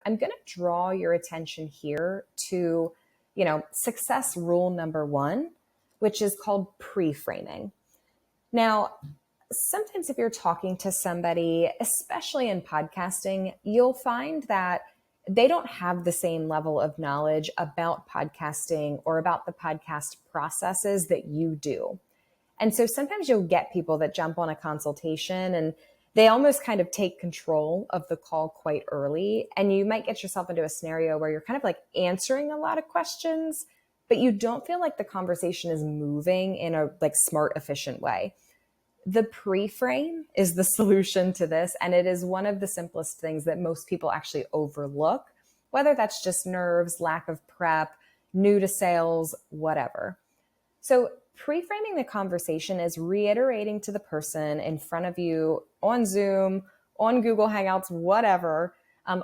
I'm going to draw your attention here to, success rule number one, which is called pre-framing. Now, sometimes if you're talking to somebody, especially in podcasting, you'll find that they don't have the same level of knowledge about podcasting or about the podcast processes that you do. And so sometimes you'll get people that jump on a consultation and they almost kind of take control of the call quite early. And you might get yourself into a scenario where you're kind of like answering a lot of questions, but you don't feel like the conversation is moving in a like smart, efficient way. The pre-frame is the solution to this. And it is one of the simplest things that most people actually overlook, whether that's just nerves, lack of prep, new to sales, whatever. So pre-framing the conversation is reiterating to the person in front of you on Zoom, on Google Hangouts, whatever,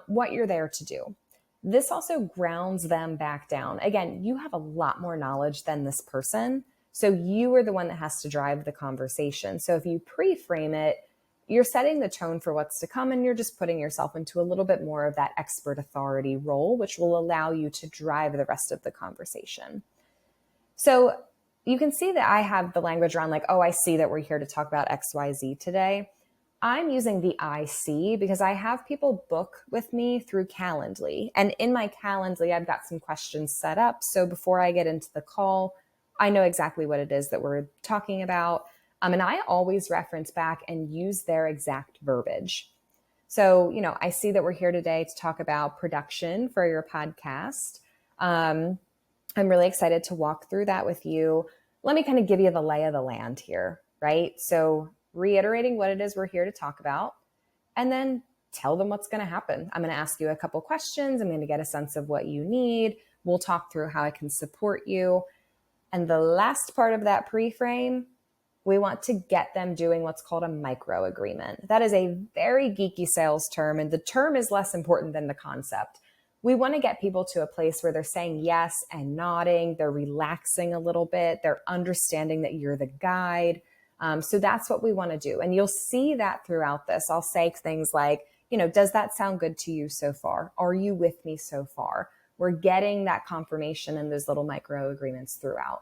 what you're there to do. This also grounds them back down. Again, you have a lot more knowledge than this person. So you are the one that has to drive the conversation. So if you pre-frame it, you're setting the tone for what's to come, and you're just putting yourself into a little bit more of that expert authority role, which will allow you to drive the rest of the conversation. So you can see that I have the language around like, oh, I see that we're here to talk about XYZ today. I'm using the IC because I have people book with me through Calendly. And in my Calendly, I've got some questions set up. So before I get into the call, I know exactly what it is that we're talking about. And I always reference back and use their exact verbiage. So, I see that we're here today to talk about production for your podcast. I'm really excited to walk through that with you. Let me kind of give you the lay of the land here, right? So reiterating what it is we're here to talk about, and then tell them what's going to happen. I'm going to ask you a couple questions. I'm going to get a sense of what you need. We'll talk through how I can support you. And the last part of that pre-frame, we want to get them doing what's called a micro agreement. That is a very geeky sales term, and the term is less important than the concept. We want to get people to a place where they're saying yes and nodding, they're relaxing a little bit, they're understanding that you're the guide. So that's what we want to do. And you'll see that throughout this. I'll say things like, does that sound good to you so far? Are you with me so far? We're getting that confirmation in those little micro agreements throughout.